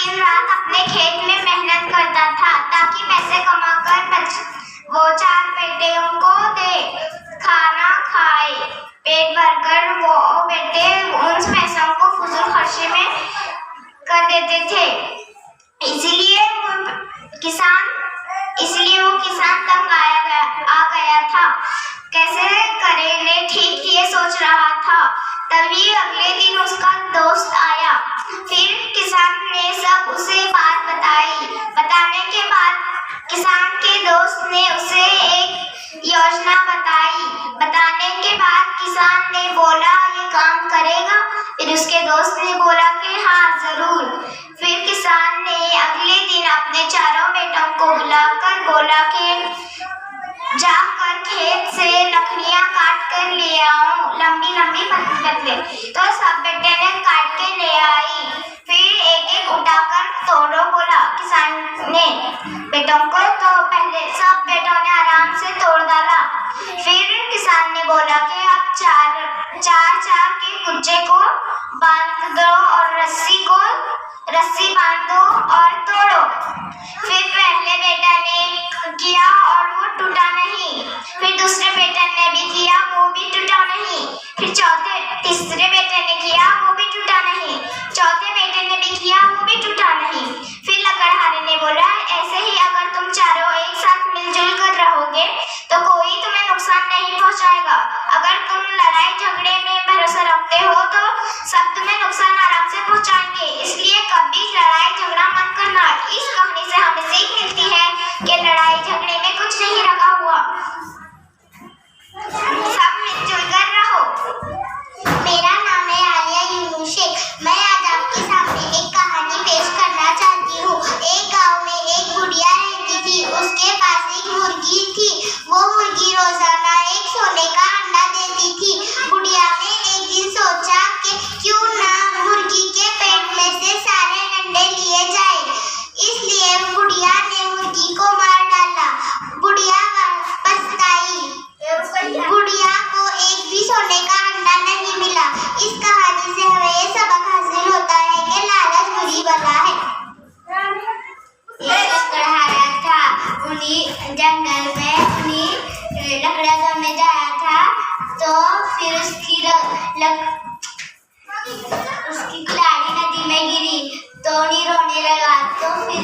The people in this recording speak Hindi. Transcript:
दिन रात अपने खेत में मेहनत करता था ताकि पैसे कमाकर वो 4 बेटियों को दे, खाना खाए। पेट भरकर वो बेटे उन पैसों को फजूल खर्ची में कर देते थे। इसलिए वो किसान तंग आ गया था। कैसे करेंगे ठीक ये सोच रहा था। तभी अगले दिन उसका दोस्त आया। फिर किसान ने सब उसे बात बताई। बताने के बाद किसान के दोस्त ने उसे एक योजना बताई। बताने के बाद किसान ने बोला ये काम करेगा। फिर उसके दोस्त ने बोला कि हाँ जरूर। फिर किसान ने अगले दिन अपने चारों बेटों को बुलाकर बोला कि जाकर खेत से लकड़ियां काट कर ले आओ, लंबी लंबी पतली। तो सब बेटे ने काट के ले आई। फिर एक एक उठाकर तोड़ो बोला किसान ने बेटों को। तो पहले सब बेटों ने आराम से तोड़ डाला। फिर किसान ने बोला कि अब चार के कुच्चे को बांध दो और रस्सी बांधो और तोड़ो। फिर पहले बेटा ने किया और वो टूटा नहीं। फिर दूसरे बेटे ने भी किया, वो भी टूटा नहीं। फिर तीसरे बेटे ने किया, वो भी टूटा नहीं। चौथे बेटे ने भी किया, वो भी टूटा नहीं। फिर लकड़हारे ने बोला ऐसे ही अगर तुम चारों एक साथ मिलजुल कर रहोगे तो कोई तुम्हें नुकसान नहीं पहुंचाएगा। अगर तुम लड़ाई झगड़े में भरोसा रखते हो तो सब तुम्हें नुकसान आराम से पहुंचाएंगे। इसलिए कभी लड़ाई झगड़ा मत करना। इस कहानी से हमें सीख मिलती है कि लड़ाई झगड़े में कुछ नहीं रखा हुआ, सब मिलजुल कर रहो। मेरा नाम है आलिया यूनुस शेख। मैं आज आपके सामने एक कहानी पेश करना चाहती हूँ। एक गांव में एक बुढ़िया रहती थी। उसके पास एक मुर्गी थी। वो मुर्गी रोजाना एक सोने का अंडा देती थी। बुढ़िया ने एक दिन सोचा कि क्यों ना मुर्गी के पेट में से सारे अंडे लिए जाए। इसलिए बुढ़िया ने मुर्गी को मार डाला। बुढ़िया पछताई। बुढ़िया को एक भी सोने का अंडा नहीं मिला। इस कहानी से हमें ये सबक हासिल होता है कि लालच बुरी बला है। एक लकड़हारा था। उन्हीं जंगल में उन्हीं लकड़ियां तोड़ने जाया था। तो फिर उसकी कुल्हाड़ी नदी में गिरी तो उन्हीं रोने लगा। तो फिर